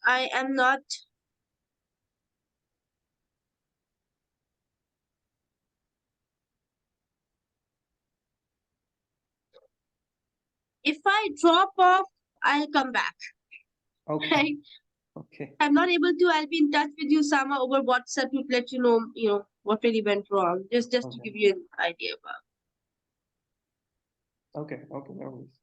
I am not. If I drop off, I'll come back. Okay. Okay. I'm not able to. I'll be in touch with you, Sama, over WhatsApp to let you know what really went wrong. Just to Okay. give you an idea about. Okay. Okay. No worries.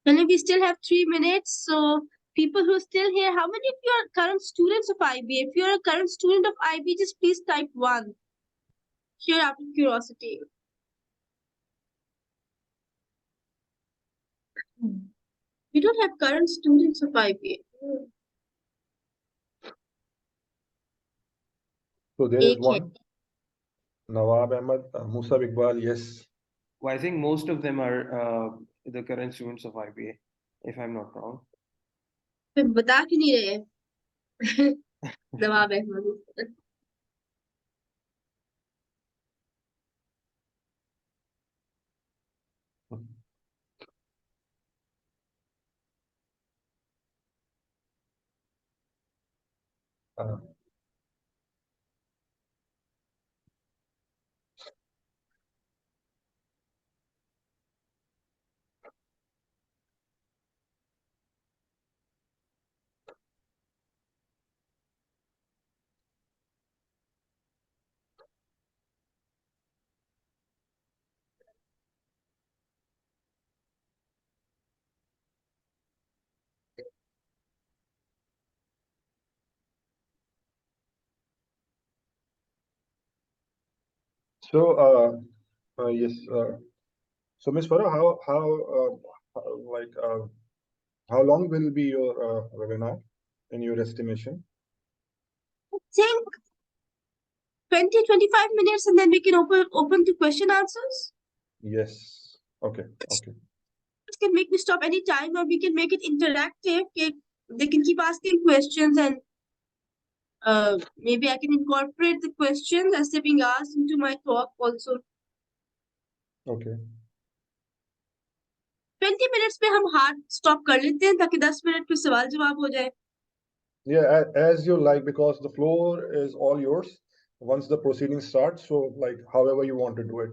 And we still have 3 minutes, so people who are still here, how many of you are current students of IB? If you're a current student of IB, just please type 1 here out of curiosity. We don't have current students of IB. So there is AK. one. Nawab Ahmed, Musa Iqbal, yes. Well, I think most of them are the current students of IBA, if I'm not wrong. फिर बता क्यों नहीं रहे नवाब Ahmad Uh, so yes. So Miss Farah, how long will be your webinar in your estimation? I think 20-25 minutes and then we can open to question answers. Yes. Okay. Okay. This can make me stop any time or we can make it interactive. They can keep asking questions and maybe I can incorporate the questions as they're being asked into my talk also. Okay. 20 minutes में हम hard stop कर लेते हैं ताकि 10 minute में सवाल जवाब हो जाए. Yeah, as you like, because the floor is all yours once the proceedings start. So like however you want to do it.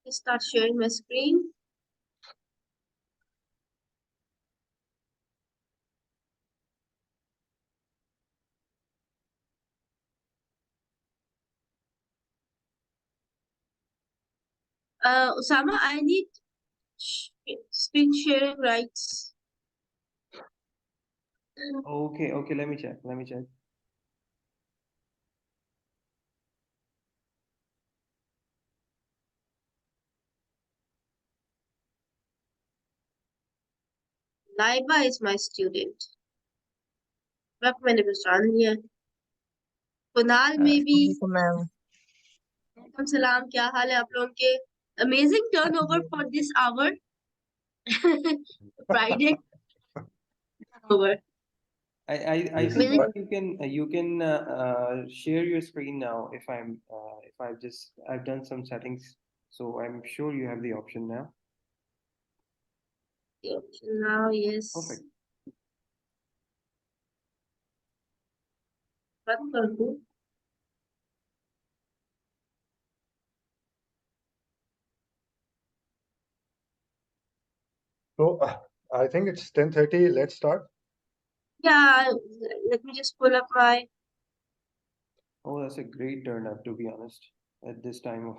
Let's start sharing my screen. Osama, I need screen sharing rights. Okay. Okay. Let me check. Let me check. Laiba is my student. वक्त मैंने पहचान लिया. Kunal maybe. वालेकुम सलाम, क्या हाल है आप लोगों के? Amazing turnover for this hour. Friday turnover. I see that you can share your screen now if I've done some settings, so I'm sure you have the option now. The option now, yes. Perfect. बंद कर दूं? So I think it's 10:30. Let's start. Yeah, let me just pull up my. Oh, that's a great turnout, to be honest, at this time of.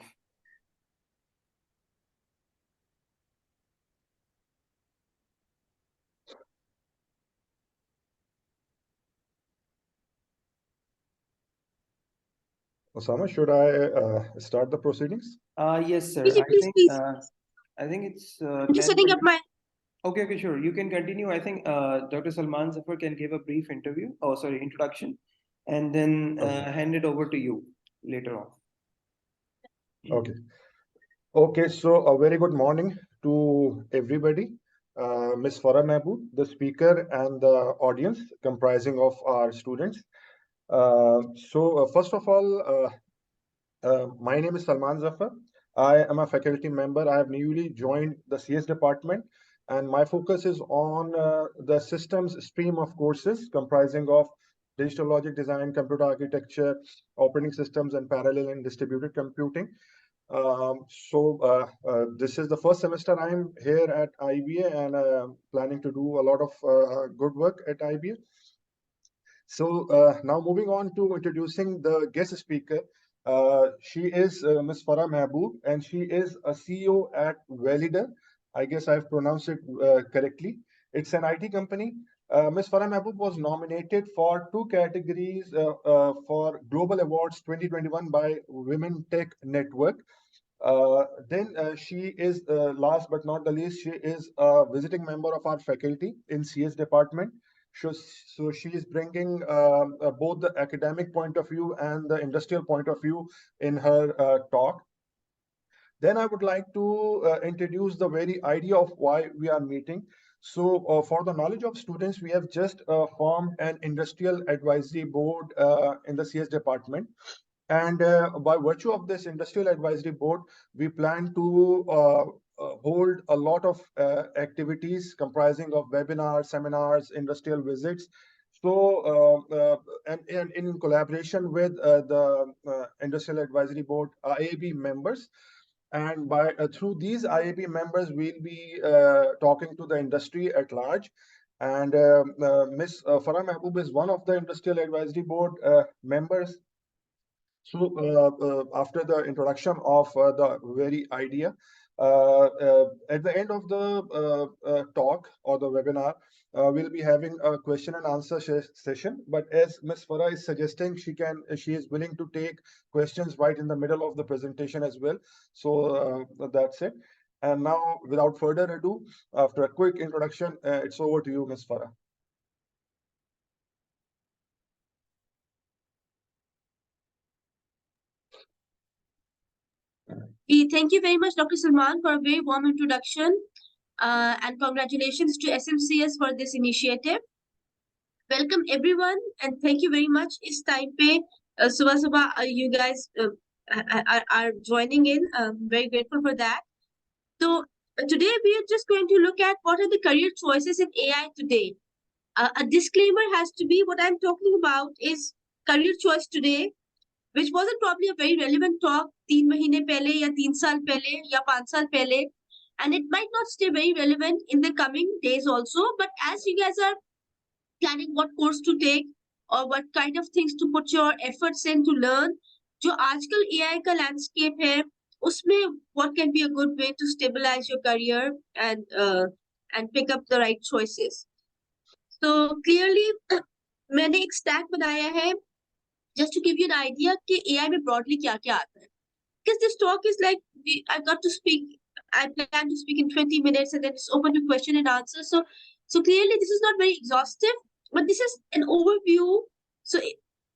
Osama, should I start the proceedings? Yes, sir. Please. I think it's I'm just setting up my. Okay, okay, sure. You can continue. I think Dr. Salman Zafar can give a brief introduction, and then hand it over to you later on. Okay. Okay, so a very good morning to everybody. Ms. Farah Mehboob, the speaker, and the audience comprising of our students. First of all, my name is Salman Zafar. I am a faculty member. I have newly joined the CS department, and my focus is on the systems stream of courses comprising of digital logic design, computer architecture, operating systems, and parallel and distributed computing. This is the first semester I'm here at IBA, and planning to do a lot of good work at IBA. So now moving on to introducing the guest speaker. She is Ms. Farah Mehboob, and she is a CEO at Valider. I guess I've pronounced it correctly. It's an IT company. Ms. Farah Mehboob was nominated for 2 categories for Global Awards 2021 by Women Tech Network. She is, last but not the least, she is a visiting member of our faculty in CS department. So she is bringing both the academic point of view and the industrial point of view in her talk. Then I would like to introduce the very idea of why we are meeting. So for the knowledge of students, we have just formed an industrial advisory board in the CS department. And by virtue of this industrial advisory board, we plan to hold a lot of activities comprising of webinars, seminars, industrial visits. So, and in collaboration with the industrial advisory board IAB members, and by through these IAB members, we'll be talking to the industry at large. And Ms. Farah Mehboob is one of the industrial advisory board members. So after the introduction of the very idea, at the end of the talk or the webinar, we'll be having a question and answer session. But as Ms. Farah is suggesting, she is willing to take questions right in the middle of the presentation as well. So that's it. And now, without further ado, after a quick introduction, it's over to you, Ms. Farah. Thank you very much, Dr. Salman, for a very warm introduction. And congratulations to SMCS for this initiative. Welcome everyone, and thank you very much. Is time pe subah subah you guys are joining in. Very grateful for that. So today we are just going to look at what are the career choices in AI today. A disclaimer has to be what I'm talking about is career choice today, which wasn't probably a very relevant talk 3 mahine pehle ya 3 saal pehle ya 5 saal pehle, and it might not stay very relevant in the coming days also. But as you guys are planning what course to take or what kind of things to put your efforts in to learn, जो आजकल AI का landscape है, उसमें what can be a good way to stabilize your career and pick up the right choices. So clearly मैंने एक stack बनाया है just to give you an idea कि AI में broadly क्या क्या आता है. Because this talk is like I plan to speak in 20 minutes and then it's open to question and answer. So clearly this is not very exhaustive, but this is an overview. So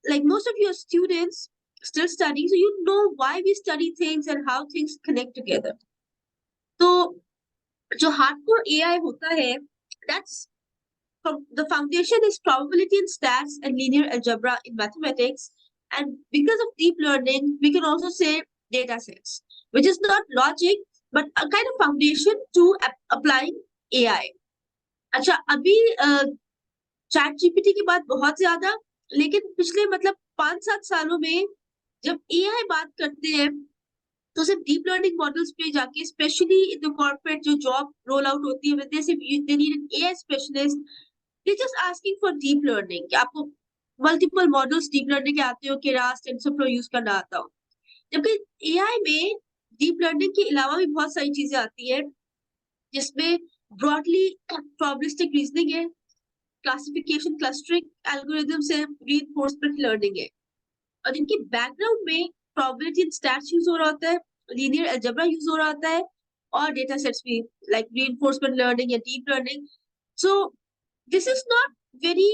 like most of your students still studying, so you know why we study things and how things connect together. So जो hardcore AI होता है, that's the foundation is probability in stats and linear algebra in mathematics. And because of deep learning, we can also say data sets, which is not logic, but a kind of foundation to applying AI. अच्छा अभी chat GPT की बात बहुत ज्यादा, लेकिन पिछले मतलब 5-7 सालों में जब AI बात करते हैं तो सिर्फ डीप लर्निंग मॉडल्स पे जाके स्पेशली इन द कॉर्पोरेट जो जॉब रोल आउट होती है they need an AI specialist, they just asking for deep learning कि आपको मल्टीपल मॉडल्स डीप लर्निंग के आते हो कि रास्ट टेंसरफ्लो यूज करना आता हो. जबकि AI में डीप लर्निंग के अलावा भी बहुत सारी चीजें आती है जिसमें ब्रॉडली प्रोबेबिलिस्टिक रीजनिंग है, क्लासिफिकेशन क्लस्टरिंग एल्गोरिथम्स है, रीइंफोर्समेंट लर्निंग है, और इनके बैकग्राउंड में प्रोबेबिलिटी एंड स्टैट्स यूज हो रहा होता है, लीनियर अलजेब्रा यूज हो रहा होता है, और डेटा सेट्स भी लाइक रीइंफोर्समेंट लर्निंग या deep learning. So this is not very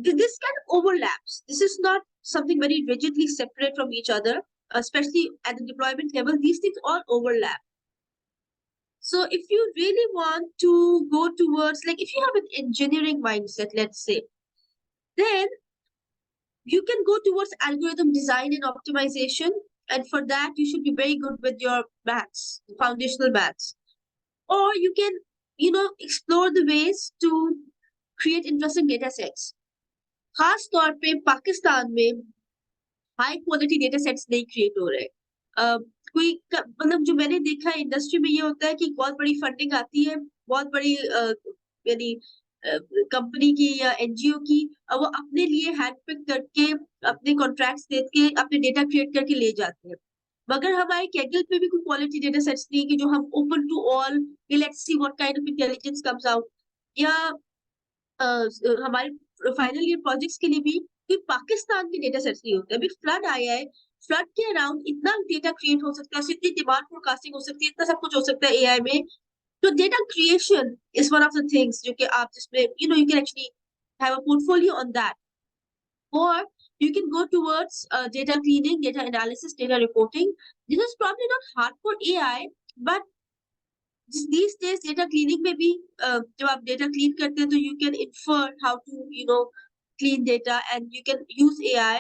this kind of overlaps. This is not something very rigidly separate from each other, especially at the deployment level. These things all overlap. So if you really want to go towards, like if you have an engineering mindset, let's say, then you can go towards algorithm design and optimization, and for that you should be very good with your maths, foundational maths. Or you can, explore the ways to create interesting data sets. खास तौर पे पाकिस्तान में high quality data sets नहीं create हो रहे। मतलब जो मैंने देखा है इंडस्ट्री में ये होता है कि बहुत बड़ी फंडिंग आती है, बहुत बड़ी यानी कंपनी की या एनजीओ की, वो अपने लिए हैंड पिक करके अपने कॉन्ट्रैक्ट्स देके अपने डेटा क्रिएट करके ले जाते हैं। मगर हमारे कैगल पे भी कोई क्वालिटी डेटा सेट्स नहीं है कि जो हम open to all, let's see what kind of intelligence comes out, या हमारे फाइनल ईयर प्रोजेक्ट्स के लिए भी कोई पाकिस्तान के डेटा सेट्स नहीं होते। अभी फ्लड आया है, फ्लड के अराउंड इतना डेटा क्रिएट हो सकता है, इतनी डिमांड फोरकास्टिंग हो सकती है, इतना सब कुछ हो सकता है एआई में। तो data creation is one of the things जो कि आप जिसमें you can actually have a portfolio on that, और you can go towards data cleaning, data analysis, data reporting. This is probably not hard for AI, but these days data cleaning में भी जब आप data clean करते हैं तो you can infer how to clean data, and you can use AI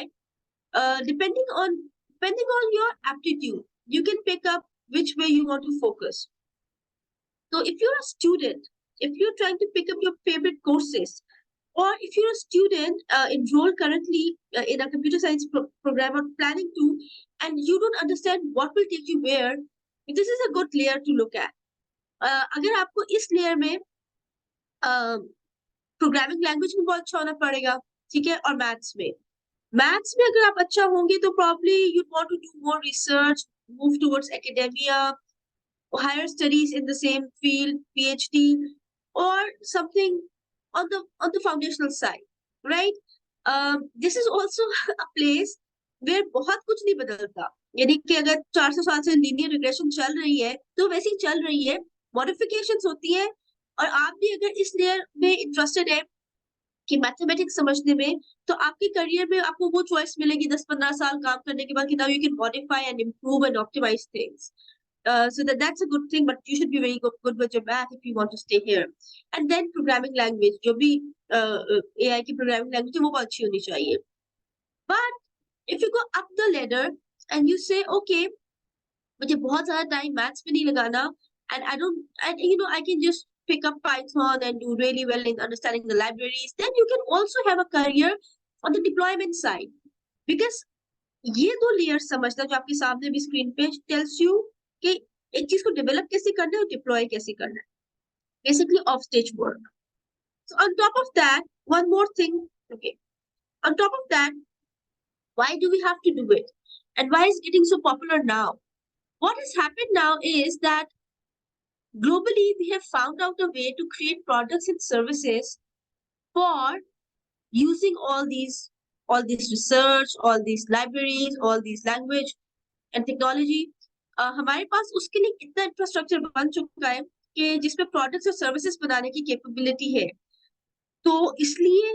depending on your aptitude. You can pick up which way you want to focus. So if you're a student, if you're trying to pick up your favorite courses, or if you're a student enrolled currently in a computer science program or planning to, and you don't understand what will take you where, this is a good layer to look at. अगर आपको इस layer में programming language में बहुत अच्छा होना पड़ेगा, ठीक है, और मैथ्स में अगर आप अच्छा होंगे तो probably you want to do more research, move towards academia, higher studies in the same field, PhD, or something on the foundational side, right? This is also a place where बहुत कुछ नहीं बदलता, यानी कि अगर 400 साल से लीनियर रिग्रेशन चल रही है तो वैसे ही चल रही है, मॉडिफिकेशंस होती है। और आप भी अगर इस लेयर में इंटरेस्टेड है कि मैथमेटिक्स समझने में, तो आपके करियर में आपको वो चॉइस मिलेगी 10-15 साल काम करने के बाद कि now you can modify and improve and optimize things. So that's a good thing, but you should be very good with your math if you want to stay here. And then programming language, जो भी AI की programming language है वो बहुत अच्छी होनी चाहिए. But if you go up the ladder and you say, okay, मुझे बहुत ज़्यादा टाइम मैथ्स में नहीं लगाना, and I can just pick up Python and do really well in understanding the libraries, then you can also have a career on the deployment side. Because ये दो layers समझना जो आपके सामने भी स्क्रीन पे tells you कि एक चीज को डेवलप कैसे करना है और डिप्लॉय कैसे करना है, basically of stage work. So on top of that, one more thing, okay, on top of that, why do we have to do it, and why is it getting so popular now? What has happened now is that globally we have found out a way to create products and services for using all these research, all these libraries, all these language and technology. हमारे पास उसके लिए इतना infrastructure बन चुका है कि जिसमें products और सर्विसेज बनाने की कैपेबिलिटी है, तो इसलिए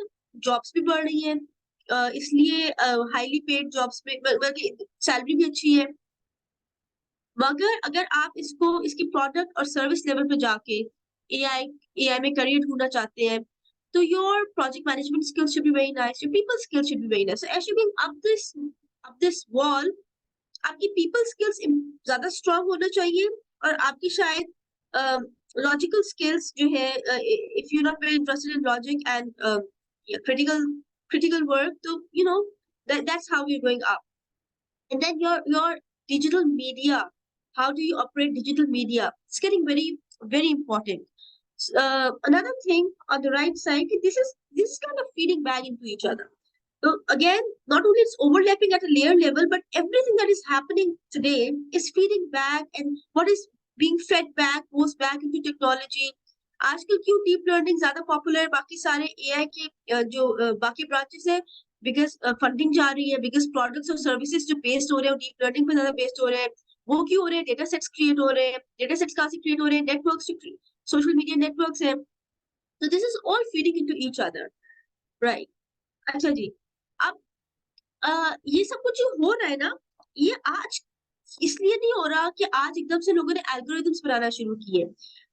जॉब्स भी बढ़ रही हैं, इसलिए हाईली पेड जॉब्स में बल्कि सैलरी भी अच्छी है. मगर अगर आप इसकी प्रोडक्ट और सर्विस लेवल पे जाके एआई में करियर ढूंढना चाहते हैं, तो your project management skills should be very nice, your people skills should be very nice. As you going up this wall, आपकी पीपल स्किल्स ज्यादा स्ट्रांग होना चाहिए, और आपकी शायद लॉजिकल स्किल्स जो है, if you not very interested in logic and critical work, तो that's how you're going up. And then your digital media, how do you operate digital media, it's getting very very important. Another thing on the right side, this is kind of feeding back into each other. So again, not only it's overlapping at a layer level, but everything that is happening today is feeding back, and what is being fed back goes back into technology. आजकल क्यों deep learning ज्यादा popular है, बाकी सारे AI के जो बाकी branches है, बिकॉज फंडिंग जा रही है, बिकॉज प्रोडक्ट्स और सर्विसेज जो बेस्ड हो रहे हैं डीप लर्निंग पे ज्यादा बेस्ड हो रहे हैं, वो क्यों हो रहे हैं, डेटा सेट्स क्रिएट हो रहे हैं. डेटा सेट्स कहाँ से क्रिएट हो रहे हैं, नेटवर्क्स, सोशल मीडिया नेटवर्क्स है. तो this is all feeding into each other, right. अच्छा जी, अब ये सब कुछ जो हो रहा है ना, ये आज इसलिए नहीं हो रहा कि आज एकदम से लोगों ने एल्गोरिथम्स बनाना शुरू किए.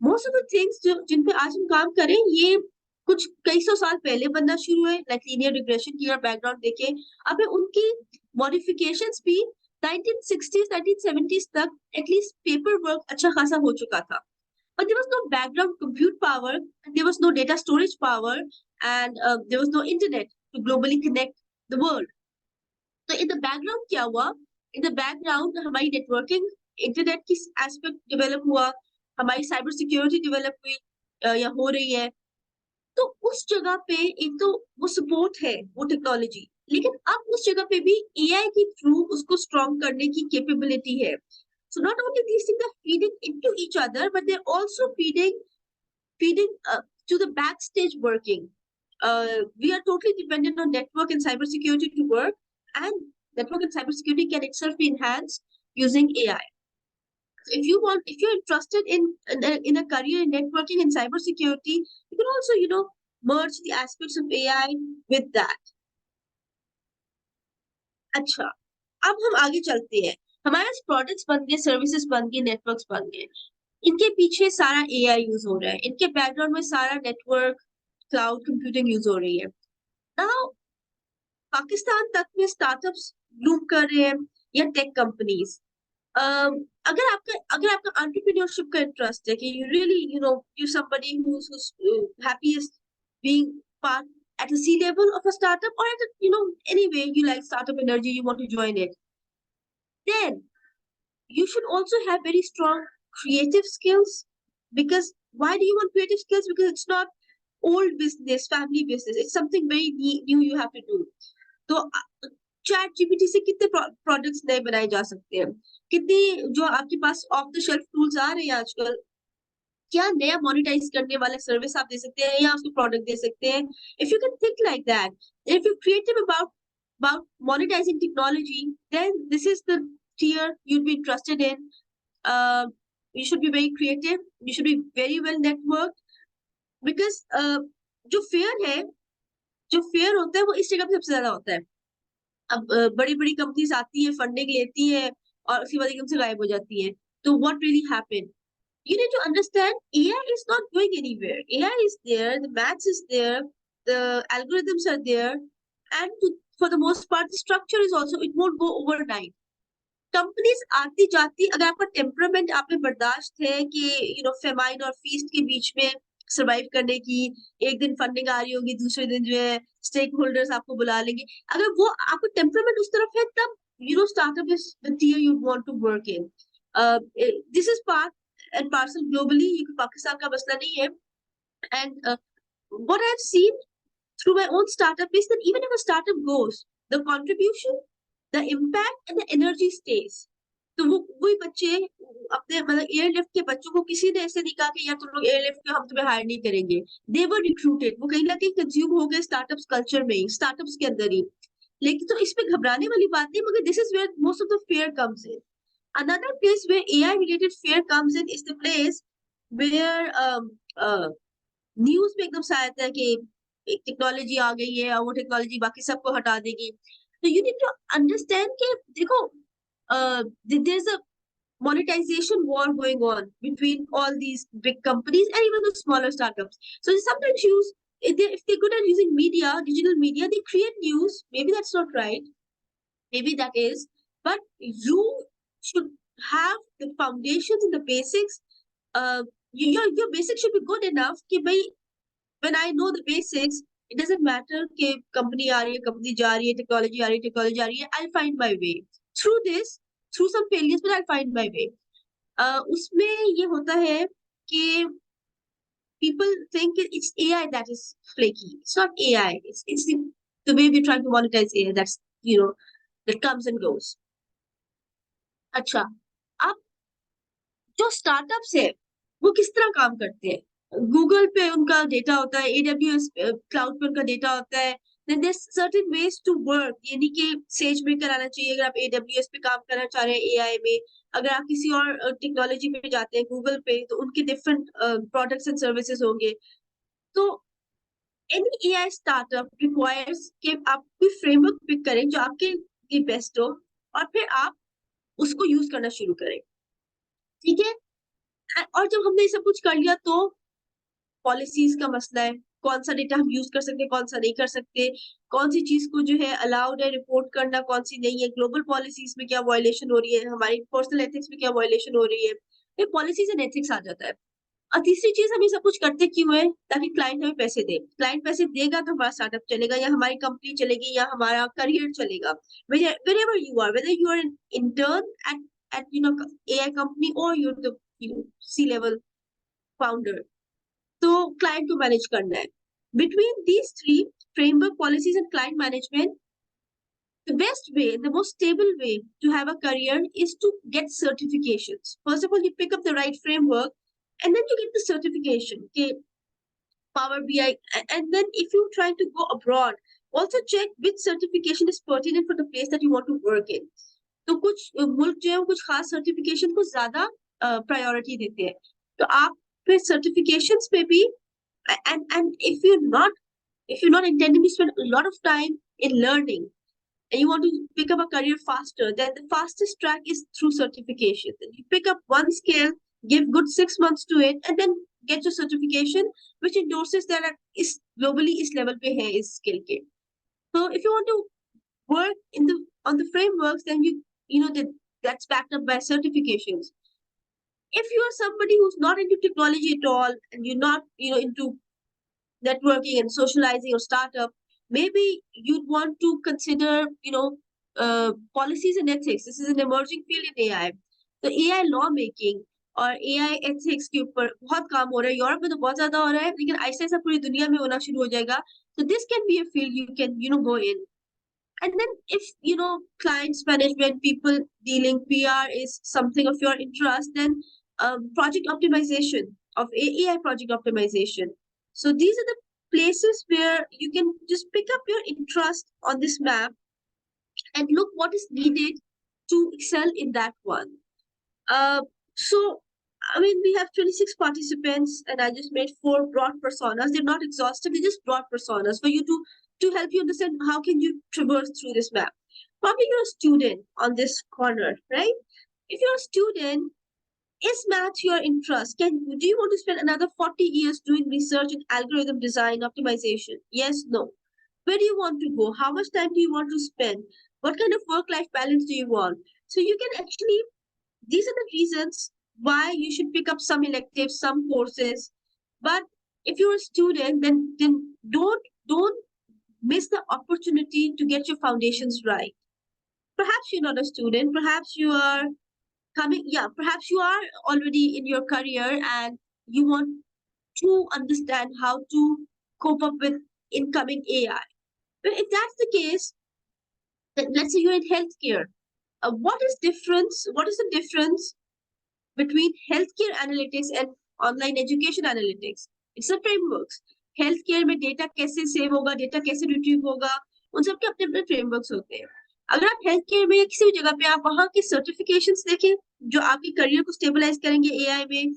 मोस्ट ऑफ द थिंग्स जिन पे आज हम काम करें, ये कुछ कई सौ साल पहले बनना शुरू हुए, लाइक लीनियर रिग्रेशन की और बैकग्राउंड देखे. अब उनकी मॉडिफिकेशंस भी 1960s 1970s तक एटलीस्ट पेपर वर्क अच्छा खासा हो चुका था, but there was no background compute power, and there was no data storage power, and there was no internet to globally connect the world. तो in the background क्या हुआ? In the background हमारी networking, internet की aspect develop हुआ, हमारी cyber security develop हुई या हो रही है. तो उस जगह पे एक तो वो सपोर्ट है, वो टेक्नोलॉजी, लेकिन अब उस जगह पे भी एआई के थ्रू उसको स्ट्रॉन्ग करने की कैपेबिलिटी है. So not only these things are feeding into each other, but they're also feeding to the backstage working. We are totally dependent on network and cybersecurity to work, and network and cybersecurity can itself be enhanced using AI. If you're interested in a career in networking and cybersecurity, you can also merge the aspects of AI with that. अच्छा, अब हम आगे चलते हैं. हमारे पास products बन गए, services बन गए, नेटवर्क्स बन गए. इनके पीछे सारा एआई यूज हो रहा है, इनके बैकग्राउंड में सारा नेटवर्क, क्लाउड कंप्यूटिंग यूज हो रही है. नाउ पाकिस्तान तक में स्टार्टअप्स ब्लूम कर रहे हैं या टेक कंपनीज. अगर आपका एंटरप्रेन्योरशिप का इंटरेस्ट है कि you really you somebody who's happiest being part at a C level of a startup, or at anyway you like startup energy, you want to join it, then you should also have very strong creative skills. Because why do you want creative skills? Because it's not old business, family business, it's something very new you have to do. तो chat GPT से कितने products नए बनाए जा सकते हैं, कितनी जो आपके पास ऑफ द शेल्फ टूल्स आ रहे हैं आजकल, क्या नया मोनेटाइज करने वाला सर्विस आप दे सकते हैं या उसको प्रोडक्ट दे सकते हैं. If you can think like that, if you creative about monetizing technology, then this is the tier you'd be interested in. You should be very creative, you should be very well networked, because जो fair होता है वो इस जगह पे सबसे ज्यादा होता है. अब बड़ी बड़ी कंपनीज आती है, फंडिंग लेती है और उसके बाद एकदम से गायब हो जाती है. तो what really happened? You need to understand AI is not going anywhere. AI is there, the maths is there, the algorithms are there, and for the most part, the structure is also, it won't go overnight. Companies आती जाती, अगर आपका temperament आप में बर्दाश्त है कि famine और फीस्ट के बीच में सरवाइव करने की, एक दिन फंडिंग आ रही होगी, दूसरे दिन जो है स्टेक होल्डर्स आपको बुला लेंगे, अगर वो आपका टेम्परामेंट उस तरफ है, तब startup is the tier you want to work in. This is part and parcel globally, ये पाकिस्तान का मसला नहीं है. And what I've seen through my own startup is that even if a startup goes, the contribution, the impact and the energy stays. तो वही बच्चे अपने मतलब एयरलिफ्ट के बच्चों को किसी ने ऐसे नहीं कहा कि यार तुम लोग एयरलिफ्ट के हम तुम्हें हायर नहीं करेंगे. दे वर रिक्रूटेड, वो कहीं ना कहीं कंज्यूम हो गए स्टार्टअप्स कल्चर में ही, स्टार्टअप्स के अंदर ही. लेकिन तो इस पे घबराने वाली बात नहीं, मगर this is where most of the fair comes in. Another place where AI related fear comes in is the place where news में एकदम से आता है कि एक टेक्नोलॉजी आ गई है और वो टेक्नोलॉजी बाकी सबको हटा देगी. तो यू नीड टू अंडरस्टैंड कि देखो, there is a monetization war going on between all these big companies and even the smaller startups. So they sometimes use, if they're good at using media, digital media, they create news. Maybe that's not right, maybe that is, but you should have the foundations and the basics. Your basics should be good enough कि भाई, when I know the basics, it doesn't matter कि company आ रही है, company जा रही है, technology आ रही है, I'll find my way through this, through some failures, but I'll find my way. उसमें ये होता है कि people think it's AI that is flaky. It's not AI. It's the way we're trying to monetize AI that's that comes and goes. अच्छा, अब जो startups है वो किस तरह काम करते हैं? गूगल पे उनका डेटा होता है, AWS क्लाउड पे उनका डेटा होता है. Then there's certain ways to work, यानी कि सेज में कराना चाहिए अगर आप AWS पे काम करना चाह रहे हैं AI में. अगर आप किसी और टेक्नोलॉजी पे जाते हैं गूगल पे, तो उनके डिफरेंट प्रोडक्ट्स एंड सर्विसेज होंगे. तो any AI startup requires कि आप कोई फ्रेमवर्क पिक करें जो आपके लिए बेस्ट हो, और फिर आप उसको यूज करना शुरू करें. ठीक है? और जब हमने सब कुछ कर लिया, तो पॉलिसीज का मसला है, कौन सा डेटा हम यूज कर सकते हैं, कौन सा नहीं कर सकते, कौन सी चीज को जो है अलाउड है रिपोर्ट करना, कौन सी नहीं है, ग्लोबल पॉलिसीज में क्या वायलेशन हो रही है, हमारी पर्सनल एथिक्स में क्या वायलेशन हो रही है, ये पॉलिसीज एंड एथिक्स आ जाता है। और तीसरी चीज, हम ये सब कुछ करते क्यों है? ताकि क्लाइंट हमें पैसे दे। क्लाइंट पैसे देगा तो हमारा स्टार्टअप चलेगा, या हमारी कंपनी चलेगी, या हमारा करियर चलेगा। wherever you are, whether you are an intern at AI company, or you're the C-level founder, तो क्लाइंट को मैनेज करना है। Between these three, framework, policies and client management, the best way, the most stable way to have a career is to get certifications. First of all, you pick up the right framework, and then you get the certification. Okay, Power BI, and then if you're trying to go abroad, also check which certification is pertinent for the place that you want to work in. तो कुछ मुल्क जो है वो कुछ खास certification को ज्यादा प्रायोरिटी देते हैं, तो आप फिर सर्टिफिकेशंस पे भी, and if you're not intending to spend a lot of time in learning, and you want to pick up a career faster, then the fastest track is through certification. Then you pick up one skill, give good 6 months to it, and then get your certification, which endorses that is globally is level pe hai is skill ke. So if you want to work on the frameworks, then that's backed up by certifications. If you are somebody who's not into technology at all, and you're not into networking and socializing or startup, maybe you'd want to consider, policies and ethics. This is an emerging field in AI. तो AI law making और AI ethics के ऊपर बहुत काम हो रहा है। Europe में तो बहुत ज्यादा हो रहा है, लेकिन ऐसा ऐसा पूरी दुनिया में होना शुरू हो जाएगा। So this can be a field you can go in. And then if clients management, people dealing, PR is something of your interest, then project optimization of AI project optimization. So these are the places where you can just pick up your interest on this map and look what is needed to excel in that one. So I mean, we have 26 participants, and I just made 4 broad personas. They're not exhaustive, they're just broad personas for you to help you understand how can you traverse through this map. Probably you're a student on this corner, right? If you're a student, is math your interest? Do you want to spend another 40 years doing research in algorithm design optimization? Yes, no. Where do you want to go? How much time do you want to spend? What kind of work-life balance do you want? So you can actually, these are the reasons why you should pick up some electives, some courses. But if you're a student, then don't miss the opportunity to get your foundations right. Perhaps you're not a student, perhaps you are perhaps you are already in your career and you want to understand how to cope up with incoming AI. But if that's the case, then let's say you're in healthcare. What is the difference between healthcare analytics and online education analytics? It's a frameworks. Healthcare में data कैसे save होगा, data कैसे retrieve होगा, उन सब के अपने अपने frameworks होते हैं। अगर आप healthcare में किसी भी जगह पे आप वहाँ की certifications देखें जो आपके career को stabilize करेंगे AI में,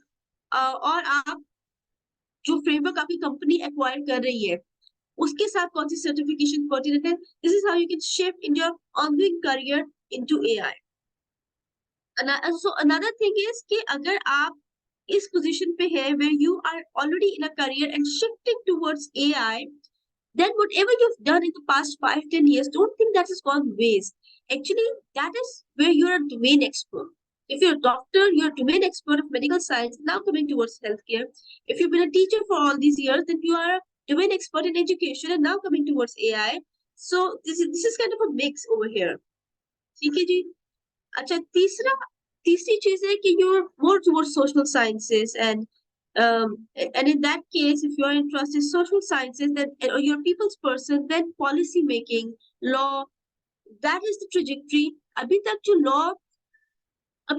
और आप जो framework आपकी company acquire कर रही है उसके साथ कौन सी certification pertinent है, this is how you can shift in your ongoing career into AI. So another thing is कि अगर आप इस position पे है where you are already in a career and shifting towards AI, then whatever you've done in the past 5-10 years, don't think that has gone waste. Actually, that is where you're a domain expert. If you're a doctor, you're a domain expert of medical science, now coming towards healthcare. If you've been a teacher for all these years, then you are a domain expert in education and now coming towards AI. So this is kind of a mix over here. ठीक है जी। अच्छा, तीसरी चीज है कि you're more towards social sciences, and in that case, if you're interested in social sciences, then or you're a people's person, then policy making, law, that is the trajectory. अभी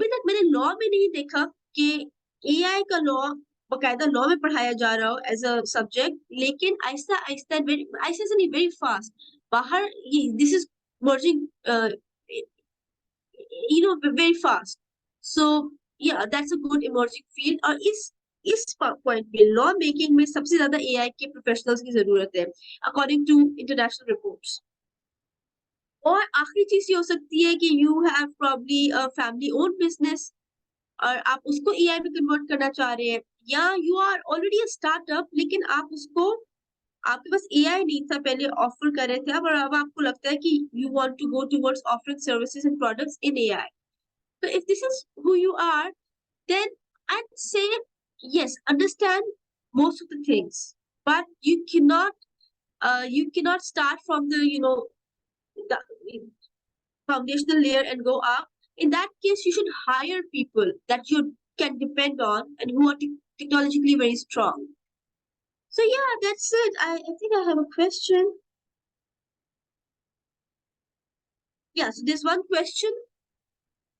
तक मैंने लॉ में नहीं देखा कि AI का law बकायदा law में पढ़ाया जा रहा हो एज अ सब्जेक्ट, लेकिन आहिस्ता आहिस्ता नहीं, वेरी फास्ट बाहर this is merging very fast. So yeah, that's a good emerging field. और इस पॉइंट पे लॉ मेकिंग में सबसे ज्यादा AI के प्रोफेशनल्स की जरूरत है अकॉर्डिंग टू इंटरनेशनल रिपोर्ट्स। और आखिरी चीज ये हो सकती है कि you have probably a family own business और आप उसको AI में कन्वर्ट करना चाह रहे हैं, या you are already a startup लेकिन आप उसको आपके पास एआई नहीं था पहले, ऑफर कर रहे थे आप, और अब आपको लगता है कि you want to go towards offering services and products in AI. So if this is who you are, then I'd say yes, understand most of the things, but you cannot start from the the foundational layer and go up. In that case, you should hire people that you can depend on and who are technologically very strong. So yeah, that's it. I think I have a question. Yeah, so there's one question.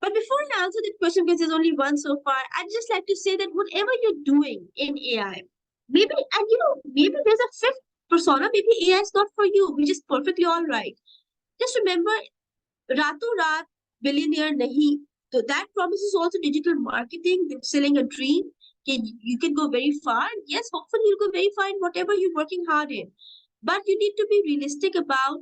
But before I answer that question, because there's only one so far, I'd just like to say that whatever you're doing in AI, maybe, and maybe there's a fifth persona, maybe AI is not for you, which is perfectly all right. Just remember, rato raat billionaire nahi. So that promises also digital marketing, selling a dream. You can go very far. Yes, hopefully you'll go very far in whatever you're working hard in. But you need to be realistic about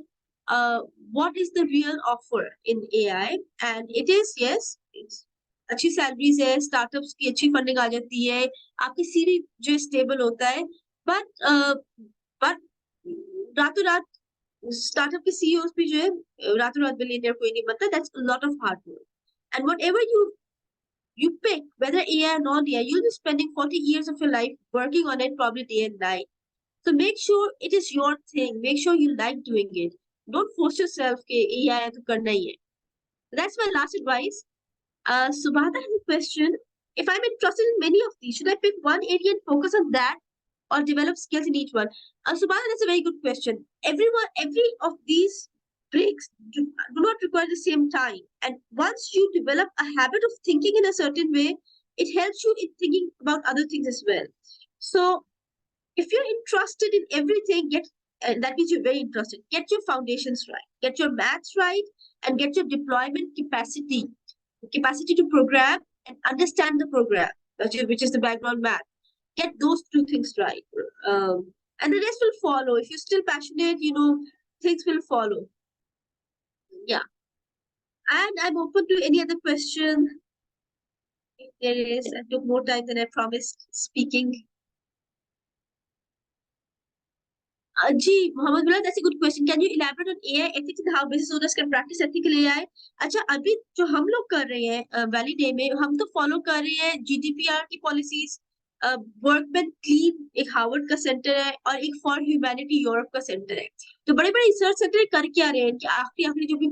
what is the real offer in AI. And it is, yes, it's अच्छी salaries है, startups की अच्छी funding आ जाती है, आपकी CV जो stable होता है, बट रातों रात स्टार्टअप के सीईओ भी जो है रातों रात बिलियनियर कोई नहीं बनता. That's a lot of hard work, and whatever you pick, whether AI or not AI, you'll be spending 40 years of your life working on it, probably day and night. So make sure it is your thing. Make sure you like doing it. Don't force yourself कि AI है तो करना ही है. That's my last advice. Subhata has a question. If I'm interested in many of these, should I pick one area and focus on that, or develop skills in each one? Subhata, that's a very good question. Every of these breaks do not require the same time. And once you develop a habit of thinking in a certain way, it helps you in thinking about other things as well. So if you're interested in everything, that means you're very interested. Get your foundations right, get your maths right, and get your deployment capacity to program and understand the program, which is the background math. Get those two things right, and the rest will follow. If you're still passionate, things will follow. Yeah, and I'm open to any other question. If there is, I took more time than I promised speaking. Ji, Mohammed Bilal, that's a good question. Can you elaborate on AI ethics and how business owners can practice ethical AI? अच्छा, अभी जो हम लोग कर रहे हैं valley day में, हम तो फॉलो कर रहे हैं GDPR की पॉलिसीज. वर्कमैन क्लीन एक हार्वर्ड का सेंटर है और एक फॉर ह्यूमैनिटी यूरोप का सेंटर है. तो बड़े बड़े रिसर्च सेंटर कर क्या रहे हैं कि आखिरी जो भी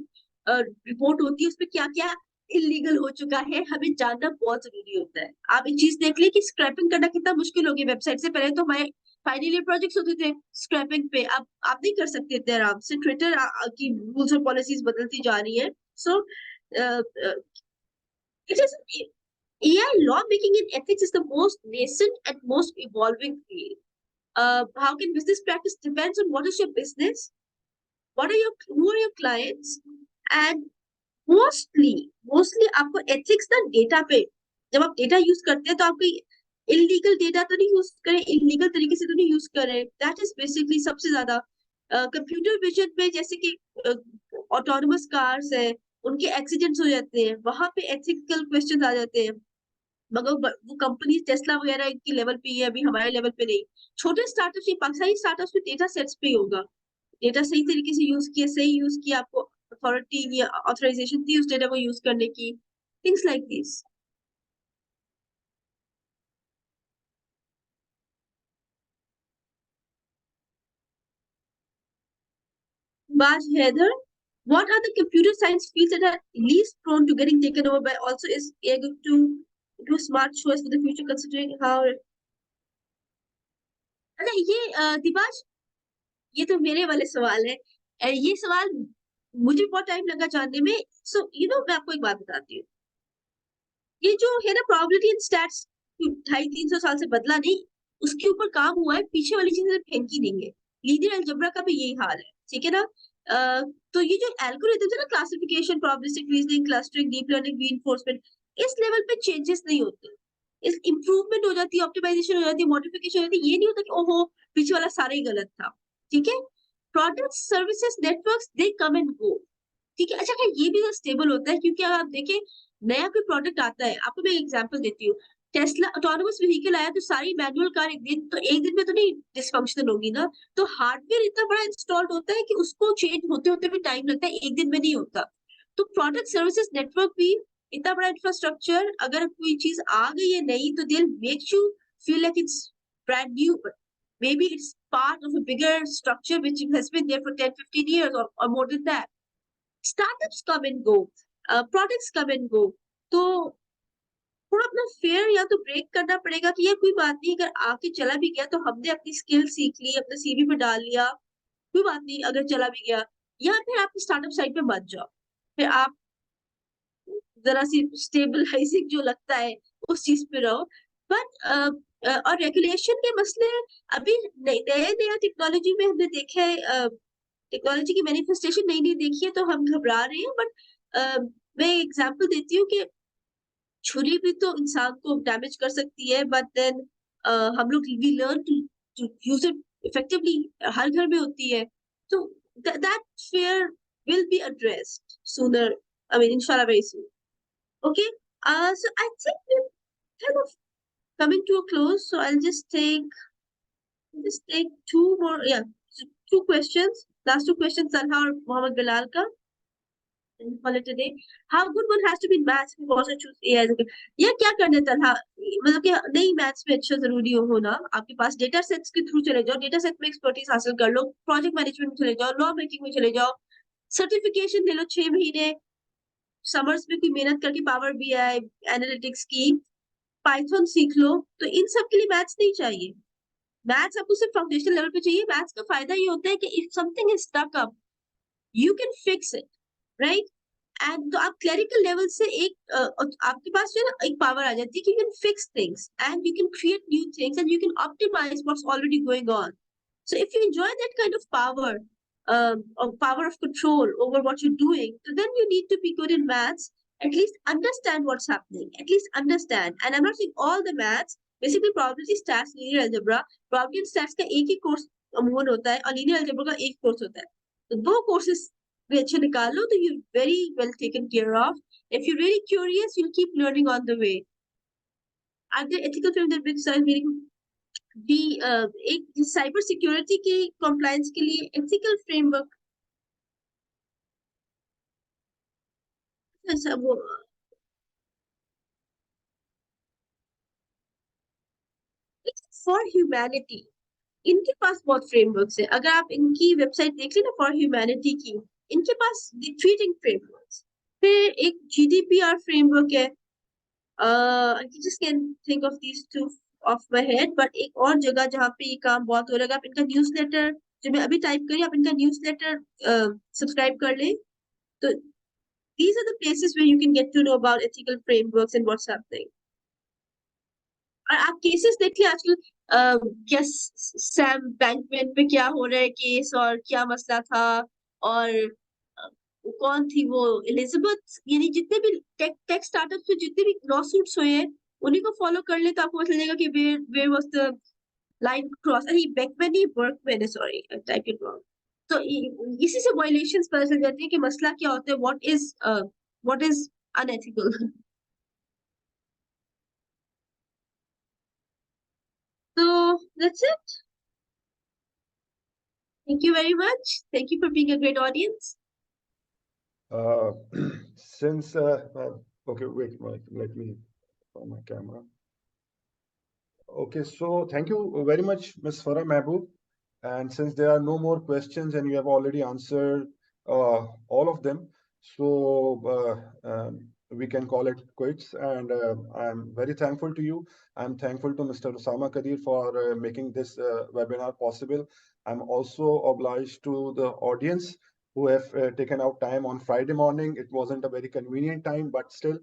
रिपोर्ट होती है उसमें क्या क्या इलीगल हो चुका है, हमें जानना बहुत जरूरी होता है. आप एक चीज देख ले कि स्क्रैपिंग करना कितना मुश्किल हो गया वेबसाइट से. पहले तो हमारे फाइनल ईयर प्रोजेक्ट्स होते थे स्क्रैपिंग पे, अब आप नहीं कर सकते इतने आराम से. ट्विटर की रूल्स और पॉलिसीज बदलती जा रही है. So it is AI law making in ethics is the most nascent and most evolving field. How can business practice depends on what is your business, who are your clients, and mostly आपको ethics ना data पे, जब आप data use करते हैं तो आपको illegal data तो नहीं यूज करें, इलीगल तरीके से तो नहीं यूज करें. दैट इज बेसिकली सबसे ज्यादा. कंप्यूटर विजन में जैसे कि ऑटोनोमस कार्स है, उनके एक्सीडेंट्स हो जाते हैं, वहां पे एथिकल क्वेश्चन आ जाते हैं. मगर वो कंपनी टेस्ला वगैरह इनकी लेवल पे ही है, अभी हमारे लेवल पे नहीं. छोटे स्टार्टअप्स, ये पाकिस्तानी स्टार्टअप्स में डेटा सेट्स पे ही होगा. डेटा सही तरीके से सही यूज किया, आपको अथॉरिटी या ऑथराइजेशन थी उस डेटा को यूज करने की. Things like this. Baj Heather, what are the computer science fields that are least prone to getting taken over by? Also, is AI going to do a smart choice for the future, considering how? अच्छा, ये दिबाज, ये तो मेरे वाले सवाल है. ये सवाल मुझे बहुत टाइम लगा जानने में. सो मैं आपको एक बात बताती हूँ. ये जो है ना प्रोबेबिलिटी एंड स्टैट्स, 250-300 साल से बदला नहीं, उसके ऊपर काम हुआ है. पीछे वाली चीजें फेंकी नहीं है. लीनियर अलजेब्रा का भी यही हाल है, ठीक है ना. तो ये जो एल्गोरिथम्स है ना, classification, probabilistic reasoning, clustering, deep learning, reinforcement, इस लेवल पे चेंजेस नहीं होते. इस इंप्रूवमेंट हो जाती है, ऑप्टिमाइजेशन हो जाती है, मॉडिफिकेशन हो जाती है. ये नहीं होता कि ओहो पीछे वाला सारा ही गलत था. ठीक है. Products, services, networks, they come and go. ठीक है. अच्छा, ये भी स्टेबल होता है क्योंकि अब आप देखें, नया कोई प्रोडक्ट आता है, आपको मैं एग्जांपल देती हूँ. टेस्ला ऑटोनोमस व्हीकल आया तो सारी मैनुअल कार एक दिन में तो नहीं डिसफंक्शनल होगी ना, तो हार्डवेयर इतना बड़ा इंस्टॉल्ड होता है कि उसको चेंज होते होते भी टाइम लगता है, एक दिन में नहीं होता। तो प्रोडक्ट सर्विसेज नेटवर्क भी इतना बड़ा इंफ्रास्ट्रक्चर, अगर कोई चीज आ गई है नहीं तो they make you feel like it's brand new, but maybe it's part of a bigger structure which has been there for 10-15 years or more than that. Startups come and go, products come and go. तो थोड़ा अपना fair या तो break करना पड़ेगा कि ये कोई बात नहीं, अगर आके चला भी गया तो हमने अपनी स्किल सीख ली, अपने सीवी पे डाल लिया, कोई बात नहीं अगर चला भी गया। या फिर आप स्टार्टअप साइड पे मत जाओ, फिर आप जरा सी स्टेबलाइजिंग जो लगता है उस चीज पे रहो। बट और रेगुलेशन के मसले अभी नया नया टेक्नोलॉजी में हमने देखा है, टेक्नोलॉजी की मैनिफेस्टेशन नई नई देखी है तो हम घबरा रहे हैं। बट मैं एग्जांपल देती हूँ कि छुरी भी तो इंसान को डैमेज कर सकती है, बट देन हम लोग we learn to use it effectively, हर घर में होती है। तो that fair will be addressed sooner, I mean इंशाल्लाह very soon. Okay, so I think we're kind of coming to a close, so I'll just take two more, yeah, so two questions, last two questions, Talha or Mohammed Bilal ka, and call it a day. How good one has to be in maths before also choose AI as a career? या क्या करना है तलहा, मतलब कि नहीं maths में अच्छा जरूरी होना, आपके पास डेटा सेट्स के थ्रू चले जाओ, डेटा सेट में एक्सपर्टीज हासिल कर लो, प्रोजेक्ट मैनेजमेंट में चले जाओ, लॉ मेकिंग में चले जाओ, सर्टिफिकेशन ले लो 6 महीने, समर्स में कोई मेहनत करके पावर बीआई एनालिटिक्स की पाइथन सीख लो। तो इन सब के लिए मैथ्स नहीं चाहिए, मैथ्स आपको सिर्फ फाउंडेशन लेवल पे चाहिए। मैथ्स का फायदा ये होता है कि if something is stuck up you can fix it, right. And तो आप क्लरिकल लेवल से एक आपके पास जो है ना एक पावर आ जाती है कि you can fix things and you can create new things and you can optimize what's already going on. So if you enjoy that kind of power, power of control over what you're doing, so then you need to be good in maths. At least understand what's happening. At least understand. And I'm not saying all the maths. Basically, probability, stats, linear algebra. Probability and stats का एक ही course अमूमन होता है और linear algebra का एक course होता है। तो दो courses भी अच्छे निकाल लो तो you're very well taken care of. If you're really curious, you'll keep learning on the way. Are there ethical framework that makes sense? भी एक साइबर सिक्योरिटी के कंप्लायंस के लिए एथिकल फ्रेमवर्क ऐसा वो फॉर ह्यूमैनिटी, इनके पास बहुत फ्रेमवर्क्स है। अगर आप इनकी वेबसाइट देख लेना फॉर ह्यूमैनिटी की, इनके पास थ्री फ्रेमवर्क्स। फिर एक जीडीपीआर फ्रेमवर्क है, I just can think of these two of my head. But एक और जगह जहाँ पे ये काम बहुत हो रहा है, आप इनका न्यूज़लेटर जो मैं अभी टाइप करी, आप इनका न्यूज़लेटर सब्सक्राइब कर लें। तो these are the places where you can get to know about ethical frameworks and what's happening. और आप केसेस देखिए आजकल, क्या सैम बैंकमैन पे क्या हो रहा है केस और क्या मसला था, और कौन थी वो एलिजाबेथ, यानी जितने भी टेक स्टार्टअप्स पे जितने भी लॉ सूट्स हुए हैं उन्हीं को फॉलो कर ले तो आपको पता चलेगा कि where was the line cross. अरे बैकमैन नहीं वर्कमैन है, सॉरी टाइप इट रॉन्ग। तो इसी से वायलेशंस पता चल जाती है कि मसला क्या होता है, what is unethical. So that's it. Thank you very much. Thank you for being a great audience. Uh, since okay, wait, let me on my camera. Okay, so thank you very much, Ms. Farah Mehboob. And since there are no more questions and you have already answered all of them, so we can call it quits. And I'm very thankful to you. I'm thankful to Mr. Osama Kadir for making this webinar possible. I'm also obliged to the audience who have taken out time on Friday morning. It wasn't a very convenient time, but still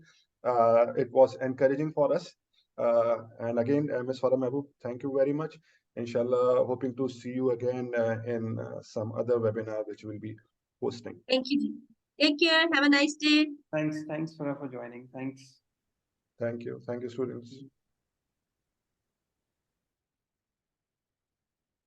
it was encouraging for us. And again, Ms. Farah Mehboob, thank you very much. Inshallah, hoping to see you again in some other webinar which we'll be hosting. Thank you. Take care. Have a nice day. Thanks, Farah, for joining. Thanks. Thank you, students.